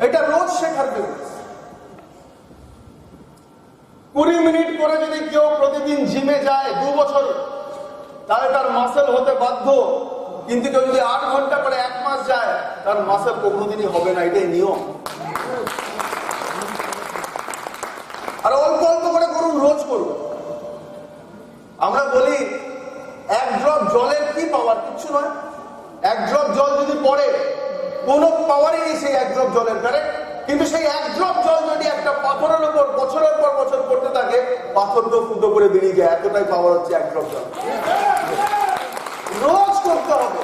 এটা রোজ শেখার business. 20 minute করে যদি কেউ প্রতিদিন জিমে যায় 2 বছর, তাহলে তার মাসেল হতে বাধ্য। কিন্তু কেউ যদি 8 ঘন্টা করে 1 মাস যায়, তার মাসেল কোনোদিনই হবে না, এটাই নিয়ম। আর অল্প অল্প করে করুন, রোজ করুন। আমরা বলি 1 ড্রপ জলের কি পাওয়ার? কিচ্ছু নয়। 1 ড্রপ জল যদি পড়ে, কোনো পাওয়ারই নেই সেই 1 ড্রপ জলের, কারেক্ট? কিন্তু সেই 1 ড্রপ জল যদি একটা পাথরের উপর বছরের পর বছর পড়তে থাকে, পাথর তো ফুটো করে বেরিয়ে যায়। এতটাই পাওয়ার হচ্ছে 1 ড্রপ জল। রোজ করতে হবে,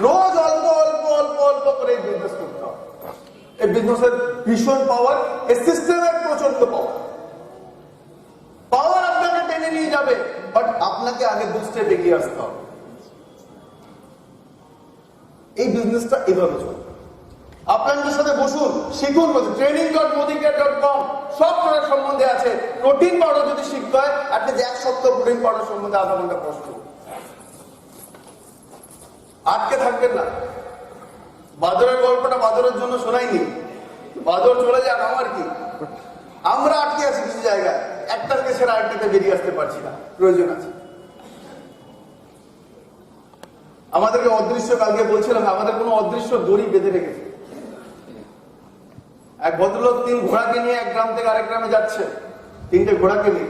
রোজ অল্প অল্প অল্প অল্প করে এই বিজনেস করতে হবে। এই বিজনেসের ভীষণ পাওয়ার, এই সিস্টেমের প্রচন্ড পাওয়ার। পাওয়ার আপনাকে টেনে নিয়ে যাবে, বাট আপনাকে আগে 2 স্টেপ এগিয়ে আসতে হবে। এই বিজনেসটা এভাবে চলবে। আপনাদের সাথে বসুন, শিখুন। training.modicare.com সব প্রোডাক্ট সম্বন্ধে আছে। প্রোটিন পাউডার যদি শিখতে হয়, আপনি 1 সপ্তাহ প্রোটিন পাউডার সম্বন্ধে আধা ঘন্টা কষ্ট আটকে থাকবেন না। বাদরের গল্পটা বাদরের জন্য শোনাইনি, বাদর চলে যাক, আমার কি? আমরা আটকে আছি কিছু জায়গায়, একটা থেকে সেরা আরেকটাতে বেরিয়ে আসতে পারছি না। প্রয়োজন আছে আমাদেরকে অদৃশ্য, কালকে বলছিলাম, আমাদের কোনো অদৃশ্য দড়ি বেঁধে রেখেছে। এক ভদ্রলোক 3 ঘোড়াকে নিয়ে এক গ্রাম থেকে আরেক গ্রামে যাচ্ছে। 3টে ঘোড়াকে নিয়ে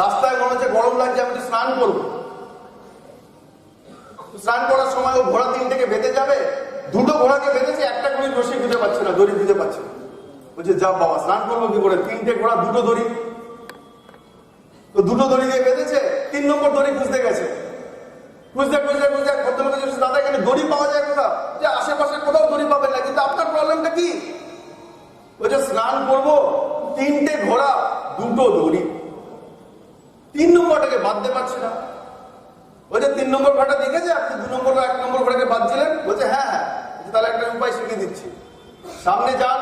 রাস্তায় মনে হচ্ছে গরম লাগছে, আমি তো স্নান করবো। স্নান করার সময় ও ঘোড়া 3টেকে বেঁধে যাবে, 2টো ঘোড়াকে বেঁধেছে, একটা করে রশি খুঁজে পাচ্ছে না, দড়ি খুঁজে পাচ্ছে না। বলছে যা বাবা, স্নান করবো কি করে? 3টে ঘোড়া, 2টো দড়ি। তো 2টো দড়ি দিয়ে বেঁধেছে, 3 নম্বর দড়ি খুঁজতে গেছে। খুঁজতে খুঁজতে খুঁজতে ভদ্রলোকের জিজ্ঞেস, দাদা এখানে দড়ি পাওয়া যায় কোথাও? যে আশেপাশে কোথাও দড়ি পাবেন না, কিন্তু আপনার প্রবলেমটা কি? বলছে স্নান করবো, 3টে ঘোড়া, 2টো দড়ি, 3 নম্বরটাকে বাঁধতে পারছে না। বলছে 3 নম্বর ঘোড়াটা দেখেছে আপনি? 2 নম্বর 1 নম্বর ঘোড়াকে বাঁধছিলেন? বলছে হ্যাঁ হ্যাঁ। তাহলে একটা উপায় শিখিয়ে দিচ্ছি, সামনে যান,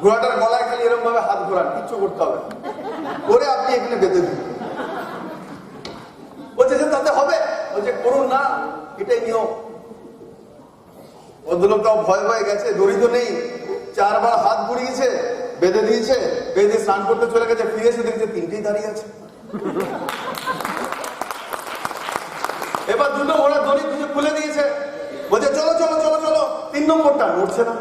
ঘোড়াটার গলায় খালি এরকম ভাবে হাত ঘোরান, কিচ্ছু করতে হবে করে আপনি এখানে বেঁধে দিন। বলছে যে তাতে হবে? বলছে করুন না, এটাই নিয়ম। ভদ্রলোকটাও ভয় ভয়ে গেছে, দড়ি তো নেই, 4 বার হাত ঘুরিয়েছে, বেঁধে দিয়েছে, বেঁধে স্নান করতে চলে গেছে, ফিরে এসে দেখছে 3টেই দাঁড়িয়ে আছে। এবার 2টো ঘোড়া দড়ি খুঁজে খুলে দিয়েছে, বলছে চলো চলো চলো চলো, 3 নম্বরটা নড়ছে না।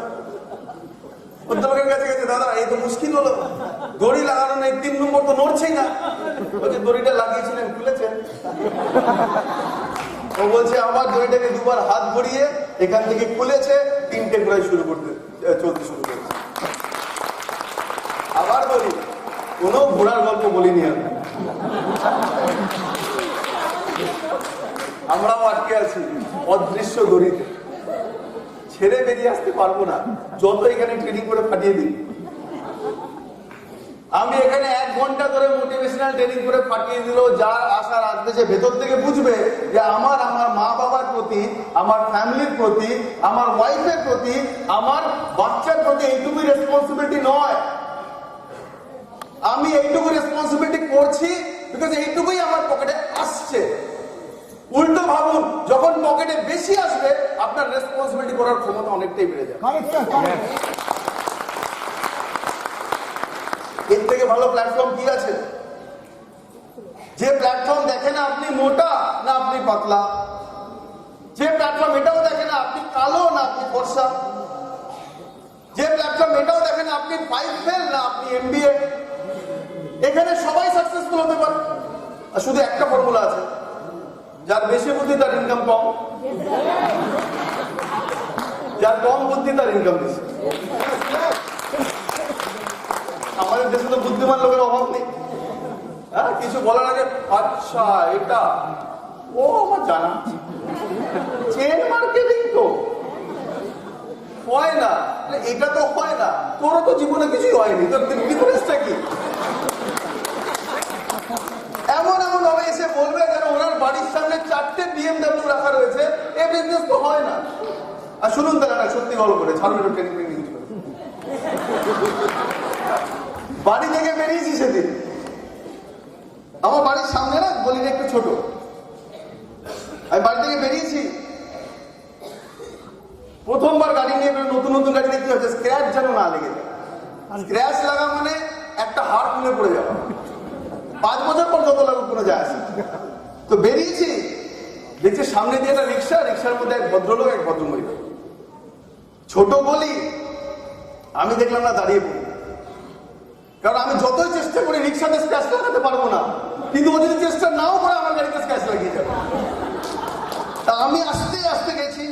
ভদ্রলোকের কাছে গেছে, দাদা এই তো মুশকিল হলো, দড়ি লাগানো নেই, 3 নম্বর তো নড়ছেই না। বলছে দড়িটা লাগিয়েছিলেন, খুলেছেন? ও বলছে আমার দড়িটাকে 2 বার হাত ঘুরিয়ে এখান থেকে খুলেছে, 3টে ঘোড়ায় চলতে শুরু করেছে। আবার বলি, কোনো ঘোড়ার গল্প বলিনি আমি, আমরাও আটকে আছি অদৃশ্য দড়িতে, ছেড়ে বেরিয়ে আসতে পারবো না, যত এখানে ট্রেনিং করে ফাটিয়ে দিই। আমি এখানে 1 ঘন্টা ধরে মোটিভেশনাল ট্রেনিং করে ফাটিয়ে দিল, যার আশা রাখবে সে ভেতর থেকে বুঝবে যে আমার মা বাবার প্রতি, আমার ফ্যামিলির প্রতি, আমার ওয়াইফের প্রতি, আমার বাচ্চার প্রতি এইটুকুই রেসপন্সিবিলিটি নয়। আমি এইটুকু রেসপন্সিবিলিটি করছি বিকজ এইটুকুই আমার পকেটে আসছে। উল্টো ভাবুন, যখন পকেটে বেশি আসবে আপনার রেসপন্সিবিলিটি করার ক্ষমতা অনেকটাই বেড়ে যাবে। এর থেকে ভালো প্ল্যাটফর্ম কি আছে? যে প্ল্যাটফর্ম দেখে না আপনি মোটা না আপনি পাতলা, যে প্ল্যাটফর্ম এটাও দেখে না আপনি কালো না আপনি ফর্সা, যে প্ল্যাটফর্ম এটাও দেখে না আপনি 5 ফেল না আপনি MBA। এখানে সবাই সাকসেসফুল হতে পারে। আর শুধু একটা ফর্মুলা আছে, যার বেশি বুদ্ধি তার ইনকাম কম, যার কম বুদ্ধি তার ইনকাম বেশি। আমাদের দেশে তো বুদ্ধিমান লোকের অভাব নেই। হ্যাঁ, কিছু বলার আগে আচ্ছা এটা ও আমার জানা, চেন মার্কেটিং তো হয় না, এটা তো হয় না, তোরও তো জীবনে কিছুই হয়নি, তোর ডিফারেন্সটা কি? এমন এমন ভাবে এসে বলবে যেন ওনার বাড়ির সামনে 4টে BMW রাখা রয়েছে, এ বিজনেস তো হয় না। আর শুনুন তারা সত্যি গল্প করে ছাড়ুন, ট্রেনিং কিছু করে। বাড়ি থেকে বেরিয়েছি সেদিন, আমার বাড়ির সামনে না গলিটা একটু ছোট, আমি বাড়ি থেকে বেরিয়েছি, প্রথমবার গাড়ি নিয়ে নতুন নতুন গাড়িতে কি হচ্ছে, স্ক্র্যাচ যেন না লেগে যায়। স্ক্র্যাচ লাগা মানে একটা হাড় খুলে পড়ে যাওয়া। 5 বছর পর যত লাগুক কোনো যায় আসে। তো বেরিয়েছি, দেখছি সামনে দিয়ে একটা রিক্সা, রিক্সার মধ্যে এক ভদ্রলোক এক ভদ্রমহিলা। ছোট গলি, আমি দেখলাম না, দাঁড়িয়ে পড়ি। কারণ আমি যতই চেষ্টা করি রিক্সাতে স্ক্র্যাচ লাগাতে পারবো না, কিন্তু ও যদি চেষ্টা নাও করে আমার গাড়িতে স্ক্র্যাচ লাগিয়ে যাবে। তা আমি আস্তে আস্তে গেছি,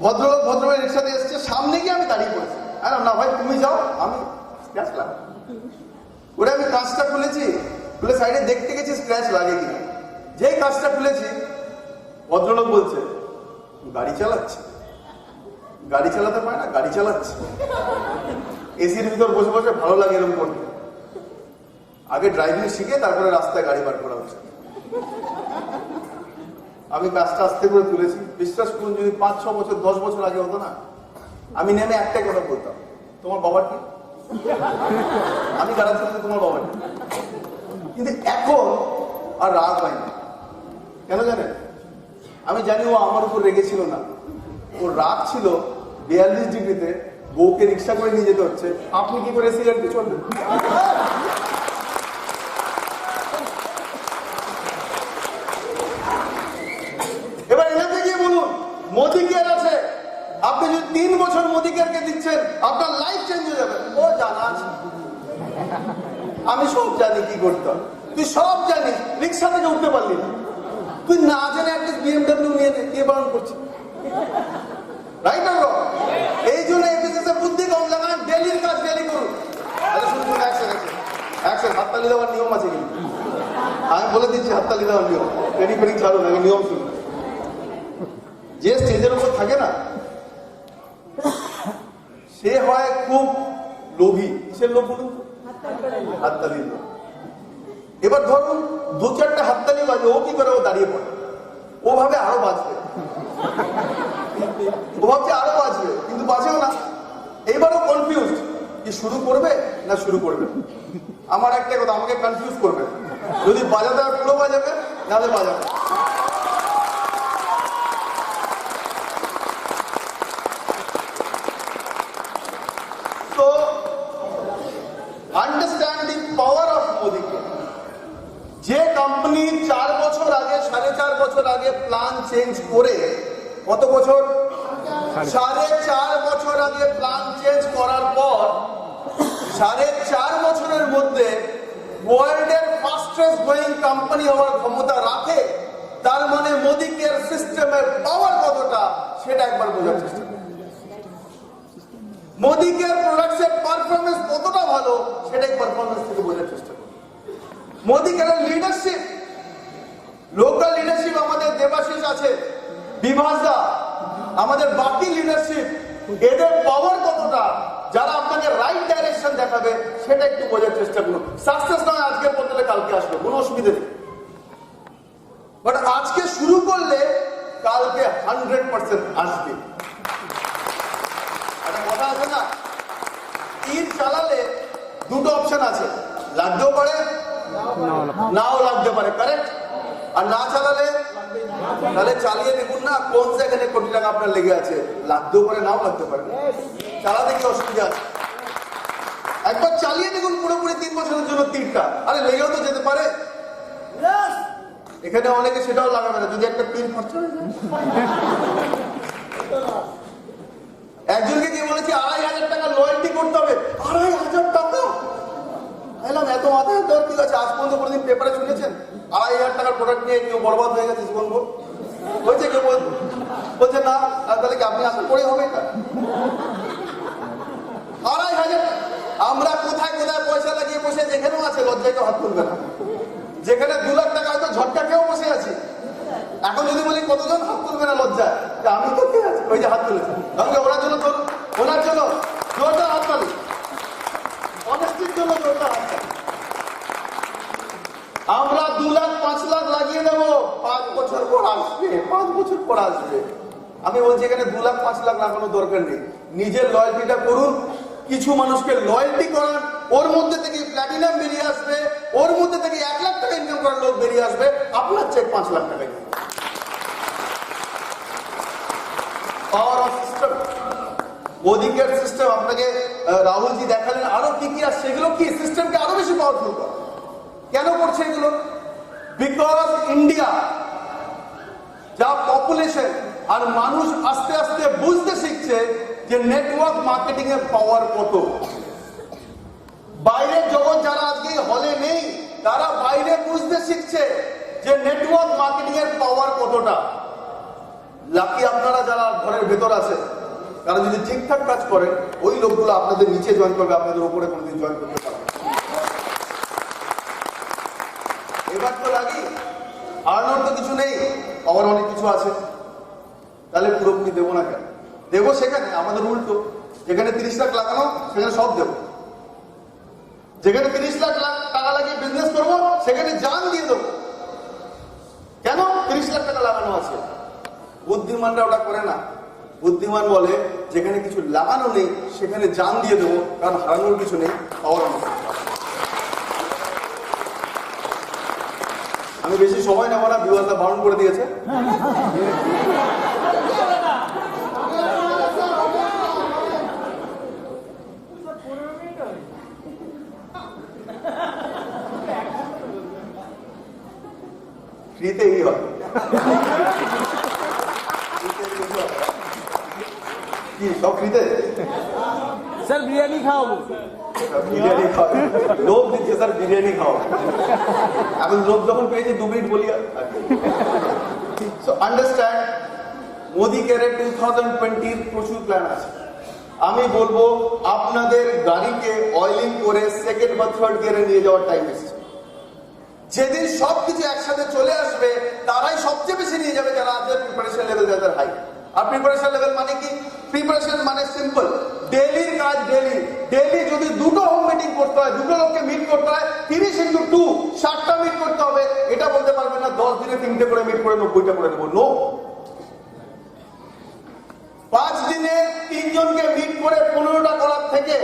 ভদ্রলোক ভদ্রলোক রিক্সাতে এসছে, সামনে গিয়ে আমি দাঁড়িয়ে পড়েছি। আর না ভাই তুমি যাও, আমি স্ক্র্যাচ লাগাবো। ওরে আমি কাঁচটা খুলেছি, খুলে সাইডে দেখতে গেছি স্ক্র্যাচ লাগে কিনা। যেই কাঁচটা খুলেছি, ভদ্রলোক বলছে গাড়ি চালাচ্ছে। গাড়ি চালাতে পারে না, গাড়ি চালাচ্ছে। এসির ভিতর বসে বসে ভালো লাগে এরকম করতে। আগে ড্রাইভিং শিখে তারপরে রাস্তায় গাড়ি বার করা উচিত। আমি কাজটা আস্তে করে তুলেছি। বিশ্বাস করুন, যদি 5-6 বছর 10 বছর আগে হতো না, আমি নেমে একটাই কথা বলতাম, তোমার বাবার কি? আমি গাড়ি চালাতে তোমার বাবার কি? কিন্তু এখন আর রাগ হয় না। কেন জানেন? আমি জানি ও আমার উপর রেগেছিল না, ওর রাগ ছিল 42 ডিগ্রিতে বউকে রিক্সা করে নিয়ে যেতে হচ্ছে, আপনি কি করে সিগারেট চলবেন? এবার এলাকা গিয়ে বলুন মোদি কেয়ার আছে, আপনি যদি 3 বছর মোদি কেয়ারকে দিচ্ছেন, আপনার লাইফ চেঞ্জ হয়ে যাবে। ও জানা আছে, আমি সব জানি কি করতে হবে। তুই সব জানিস, রিক্সা থেকে উঠতে পারলি না। তুই না জানে একটা বিএমডব্লিউ নিয়ে নে, কে বারণ করছে? রাইট আর রং? এই জন্য এফএসএসে বুদ্ধি কম লাগান, ডেলির কাজ ডেলি করুন। শুনুন, একশন হাততালি দেওয়ার নিয়ম আছে কিন্তু। আমি বলে দিচ্ছি হাততালি দেওয়ার নিয়ম, ট্রেনিং ফেনিং ছাড়ুন, আগে নিয়ম শুনুন। যে স্টেজের উপর থাকে না, সে হয় খুব লোভী। সে লোভ বলুন, হাততালি। এবার ধরুন 2-4টা হাততালি বাজে, ও কি করে? ও দাঁড়িয়ে পড়ে, ও ভাবে আরো বাজবে, ও ভাবছে আরো বাজবে, কিন্তু বাজেও না। এইবারও কনফিউজ, কি শুরু করবে না শুরু করবে। আমার একটা কথা, আমাকে কনফিউজ করবে। যদি বাজাতে হয় পুরো বাজাবে, নাহলে বাজাবে। তো understand the power of Modi. যে কোম্পানি 4 বছর আগে, 4.5 বছর আগে প্ল্যান চেঞ্জ করে, কত বছর? 4.5 বছর আগে প্ল্যান চেঞ্জ করার পর 4.5 বছরের মধ্যে ওয়ার্ল্ডের ফাস্টেস্ট গ্রোয়িং কোম্পানি হওয়ার ক্ষমতা রাখে, তার মানে মোদি কেয়ার সিস্টেমের পাওয়ার কতটা সেটা একবার বোঝার চেষ্টা করুন। মোদি কেয়ার প্রোডাক্টসের পারফরমেন্স কতটা ভালো সেটাই পারফরমেন্স থেকে বোঝার চেষ্টা করুন। মোদি কেয়ারের লিডারশিপ, লোকাল লিডারশিপ আমাদের দেবাশিস আছে, বিভাসদা, আমাদের বাকি লিডারশিপ, এদের পাওয়ার কতটা, যারা আপনাকে রাইট ডাইরেকশন দেখাবে সেটা একটু বোঝার চেষ্টা করুন। সাকসেস নয় আজকে বদলে কালকে আসবে, কোনো অসুবিধা নেই, বাট আজকে শুরু করলে কালকে 100% আসবে। একটা কথা আছে না, তীর চালালে দুটো অপশন আছে, লাগতেও পারে নাও লাগতে পারে, কারেক্ট? আর না চালালে, তাহলে চালিয়ে দেখুন না কোন জায়গায় কোটি টাকা আপনার লেগে আছে, লাগতেও পারে নাও লাগতে পারে। চালাতে কি অসুবিধা আছে? একবার চালিয়ে দেখুন পুরোপুরি 3 বছরের জন্য তীরটা, আরে লেগেও তো যেতে পারে। এখানে অনেকে সেটাও লাগাবে না, যদি একটা তীর খরচা হয়ে যায়। একজনকে কি বলেছি 2,500 টাকা লয়্যালটি করতে হবে, 2,500 টাকা। এলাম এত মাথায় দর ঠিক আছে, আজ পর্যন্ত কোনোদিন পেপারে শুনেছেন 2,500 টাকার প্রোডাক্ট নিয়ে কেউ বরবাদ হয়ে গেছে জীবন ভোর? হয়েছে? কেউ বলছে না, তাহলে কি আপনি আশা করে হবে এটা? 2,500। আমরা কোথায় কোথায় পয়সা লাগিয়ে বসে, যেখানেও আছে লজ্জায় কেউ হাত তুলবে না। যেখানে 2 লাখ টাকা হয়তো ঝটকা খেয়েও বসে আছি, এখন যদি বলি কতজন হাত তুলবে না লজ্জায়, আমি তো কে আছি, ওই যে হাত তুলেছে। তাহলে ওনার জন্য জোরদার হাত তালি, অনেস্টির জন্য জোরদার হাত তালি। আমরা 2 লাখ 5 লাখ লাগিয়ে দেবো, 5 বছর পর আসবে, 5 বছর পর আসবে। আমি বলছি এখানে 2 লাখ 5 লাখ লাগানোর দরকার নেই, নিজের লয়্যালটিটা করুন, কিছু মানুষকে লয়্যালটি করান, ওর মধ্যে থেকে প্ল্যাটিনাম বেরিয়ে আসবে, ওর মধ্যে থেকে 1 লাখ টাকা ইনকাম করার লোক বেরিয়ে আসবে, আপনার চেক 5 লাখ টাকা। Power of system. Modi care system আপনাকে রাহুলজি দেখালেন, আরো কি কি আছে, সেগুলো কি সিস্টেমকে আরো বেশি পাওয়ারফুল করে। কেন করছে এগুলো? বিকজ ইন্ডিয়া যা পপুলেশন আর মানুষ আস্তে আস্তে বুঝতে শিখছে যে নেটওয়ার্ক মার্কেটিং এর পাওয়ার কত। বাইরের জগৎ যারা আজকে হলে নেই তারা বাইরে বুঝতে শিখছে যে নেটওয়ার্ক মার্কেটিং এর পাওয়ার কতটা। লাকি আপনারা যারা ঘরের ভেতর আছে, তারা যদি ঠিকঠাক কাজ করেন, ওই লোকগুলো আপনাদের নিচে জয়েন করবে, আপনাদের উপরে কোনোদিন জয়েন করতে পারবে। এবার তো লাগি আর্নার তো কিছু নেই, পাওয়ার অনেক কিছু আছে, তাহলে পুরোপুরি দেবো না কেন? দেবো সেখানে, আমাদের উল্টো, যেখানে 30 লাখ লাগানো সেখানে সব দেবো। যেখানে 30 লাখ টাকা লাগিয়ে বিজনেস করবো সেখানে জান দিয়ে দেবো। কেন? 30 লাখ টাকা লাগানো আছে। বুদ্ধিমানরা ওটা করে না। বুদ্ধিমান বলে যেখানে কিছু লাগানো নেই সেখানে জান দিয়ে দেবো, কারণ হারানোর কিছু নেই, পাওয়ার অনেক। আমি বেশি সময় নেবো না, ভিউয়াররা বারণ করে দিয়েছে। ফ্রিতে এই হয় কি সব ফ্রিতে? স্যার বিরিয়ানি খাওয়াবো। বিরিয়ানি খাওয়া লোভ দিচ্ছে স্যার, বিরিয়ানি খাওয়া। এখন লোভ যখন পেয়েছে 2 মিনিট বলি। সো আন্ডারস্ট্যান্ড, মোদি কেয়ারে 2020 প্রচুর প্ল্যান আছে। আমি বলবো আপনাদের গাড়িকে অয়েলিং করে সেকেন্ড বা থার্ড গিয়ারে নিয়ে যাওয়ার টাইম এসেছে। যেদিন সবকিছু একসাথে চলে আসবে তারাই সবচেয়ে বেশি নিয়ে যাবে, যারা আজকের প্রিপারেশন লেভেল যাদের হাই। আর প্রিপারেশন লেভেল মানে কি? প্রিপারেশন মানে সিম্পল, ডেইলির কাজ ডেইলি। ডেইলি যদি 2টো হোম মিটিং করতে হয়, 2টো লোককে মিট করতে হয়, 30x2 60টা মিট করতে হবে। এটা বলতে পারবেন না 10 দিনে 3টে করে মিট করে 90টা করে দেবো, নো। 5 দিনে 3 জনকে মিট করে 15টা করার থেকে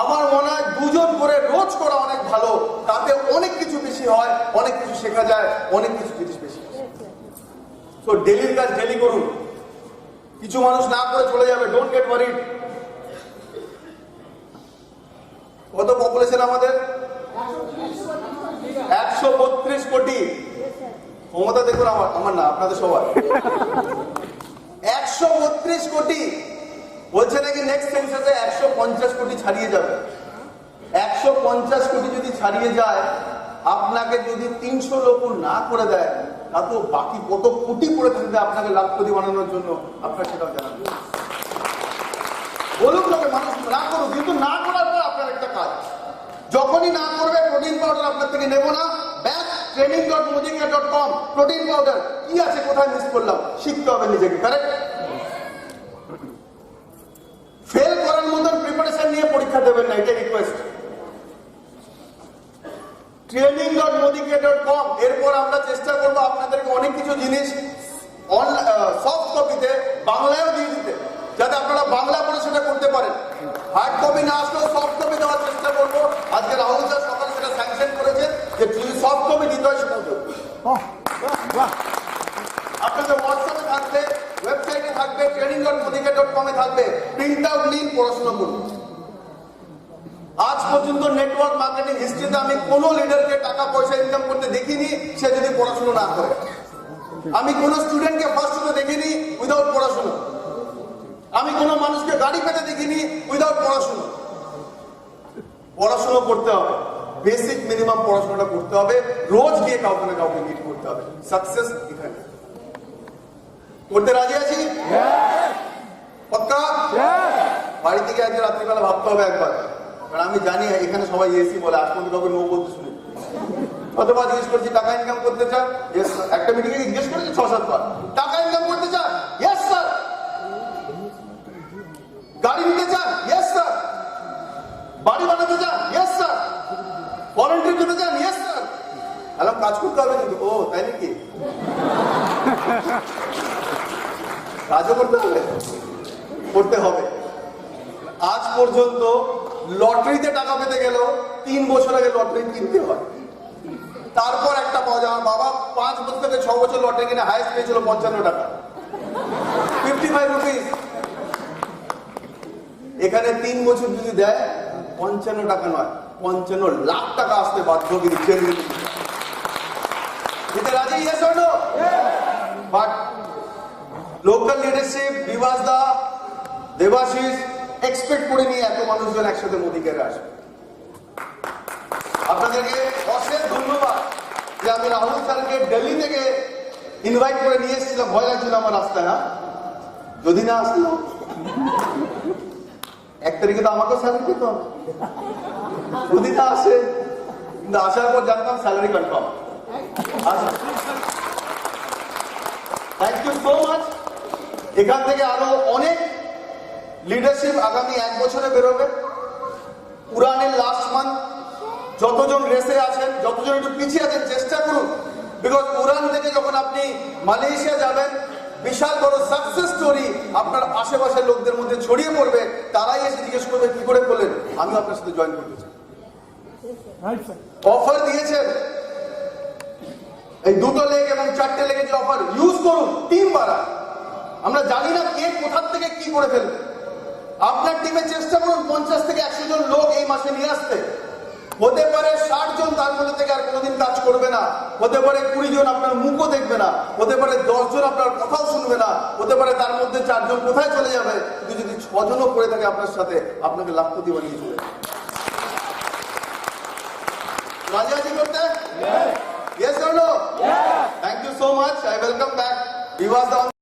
আমার মনে হয় 2 জন করে রোজ করা অনেক ভালো। তাতে অনেক কিছু বেশি হয়, অনেক কিছু শেখা যায়, অনেক কিছু জিনিস বেশি। তো ডেইলির কাজ ডেইলি করুন। কিছু মানুষ না করে চলে যাবে, ডোন্ট গেট ওয়ারিড। কত পপুলেশন আমাদের? 132 কোটি। ক্ষমতা দেখুন আমার না, আপনাদের সবার। 132 কোটি। বলছে নাকি নেক্সট সেন্সাসে 150 কোটি ছাড়িয়ে যাবে। 150 কোটি যদি ছাড়িয়ে যায়, আপনাকে যদি 300 লোক না করে দেয়, তা তো বাকি কত কোটি পড়ে থাকবে আপনাকে লাখপতি বানানোর জন্য, আপনার সেটাও জানাবেন। বলুন লোকে মানুষ না করুক, কিন্তু না করার পর আপনার একটা কাজ, যখনই না করবে প্রোটিন পাউডার আপনার থেকে নেবো না, ব্যাক training.modica.com প্রোটিন পাউডার কি আছে, কোথায় মিস করলাম, শিখতে হবে নিজেকে, কারেক্ট? ফেল করার মতন প্রিপারেশন নিয়ে পরীক্ষা দেবেন না, এটা রিকোয়েস্ট। training.modica.com। এরপর আমরা চেষ্টা করবো আপনাদেরকে অনেক কিছু জিনিস সফট কপিতে বাংলায়ও দিয়ে দিতে, যাতে আপনারা বাংলা পড়ে সেটা করতে পারেন। হার্ড কপি না আসলেও সফট কপি দেওয়ার চেষ্টা করবো। আজকে রাহুল স্যার সকালে সেটা স্যাংশন করেছে যে যদি সফট কপি দিতে হয় সেটাও দেবো। আপনাদের হোয়াটসঅ্যাপে থাকবে, ওয়েবসাইটে থাকবে, training.modica.com এ থাকবে। প্রিন্ট আউট নিন, পড়াশোনা করুন। আজ পর্যন্ত নেটওয়ার্ক মার্কেটিং হিস্ট্রিতে আমি কোনো লিডারকে টাকা পয়সা ইনকাম করতে দেখিনি সে যদি পড়াশোনা না করে। আমি কোন স্টুডেন্টকে ফার্স্ট হতে দেখিনি উইদাউট পড়াশোনা। আমি কোন মানুষকে গাড়ি পেতে দেখিনি উইদাউট পড়াশোনা। পড়াশোনা করতে হবে, বেসিক মিনিমাম পড়াশোনাটা করতে হবে, রোজ গিয়ে কাউকে না কাউকে মিট করতে হবে। সাকসেস এখানে। করতে রাজি আছি? পাক্কা? বাড়ি থেকে আজকে রাত্রিবেলা ভাবতে হবে একবার, কারণ আমি জানি এখানে সবাই এসি বলে, আজ পর্যন্ত কাউকে নো বলতে শুনি। কতবার জিজ্ঞেস করছি টাকা ইনকাম করতে চান? Yes sir. একটা মিটিংয়ে জিজ্ঞেস করেছি 6-7 বার, টাকা ইনকাম করতে চান? Yes sir. গাড়ি নিতে চান? Yes sir. বাড়ি বানাতে চান? Yes sir. ভলান্টিয়ার করতে চান? Yes sir. আলাম কাজ করতে হবে কিন্তু। ও তাই নাকি? কাজও করতে হবে, করতে হবে। আজ পর্যন্ত লটারিতে টাকা পেতে গেল 3 বছর আগে লটারি কিনতে হয়, তারপর একটা পাওয়া যায়। আমার বাবা 5 বছর থেকে 6 বছর লটারি কিনে হাইস্ট পেয়েছিল 55 টাকা, 55 রুপিস। এখানে 3 বছর যদি দেয় 55 টাকা নয় 55 লাখ টাকা আসতে বাধ্য কিন্তু কেন্দ্রীয় দিতে রাজি yes or no? But local leadership, Bibhas দা, দেবাশিস এক্সপেক্ট করে নিয়ে এত মানুষজন একসাথে মোদী কেয়ারে আসবে। আপনাদেরকে অশেষ ধন্যবাদ যে আমি রাহুল স্যারকে দিল্লি থেকে ইনভাইট করে নিয়ে এসেছিলাম, ভয় লাগছিল আমার রাস্তায়, না যদি না আসলো 1 তারিখে তো আমাকেও স্যালারি পেতে হবে, যদি না আসে, কিন্তু আসার পর জানতাম স্যালারি কনফার্ম। আচ্ছা, থ্যাংক ইউ সো মাচ। এখান থেকে আরো অনেক লিডারশিপ আগামী 1 বছরে বেরোবে। উড়ানের লাস্ট মান্থ যতজন রেসে আছেন, যতজন একটু পিছিয়ে আছেন, চেষ্টা করুন, বিকজ উড়ান থেকে যখন আপনি মালয়েশিয়া যাবেন বিশাল বড় সাকসেস স্টোরি আপনার আশেপাশের লোকদের মধ্যে ছড়িয়ে পড়বে, তারাই এসে জিজ্ঞেস করবে কি করে করলেন, আমি আপনার সাথে জয়েন করতে চাই। অফার দিয়েছেন, এই 2টো লেগ এবং 4টে লেগে যে অফার ইউজ করুন, টিম বাড়া। আমরা জানি না কে কোথার থেকে কি করে ফেলবে। আপনার টিমে চেষ্টা করুন 50 থেকে 100 জন লোক এই মাসে নিয়ে আসতে। হতে পারে 60 জন তার মধ্যে থেকে আর কোনোদিন কাজ করবে না, হতে পারে 20 জন আপনার মুখও দেখবে না, হতে পারে 10 জন আপনার কথাও শুনবে না, হতে পারে তার মধ্যে 4 জন কোথায় চলে যাবে, কিন্তু যদি 6 জনও করে থাকে আপনার সাথে, আপনাকে লাখপতি বানিয়ে চলে যাবে। রাজি আছি করতে? Yes or no? Thank you so much. I welcome back Vivaas.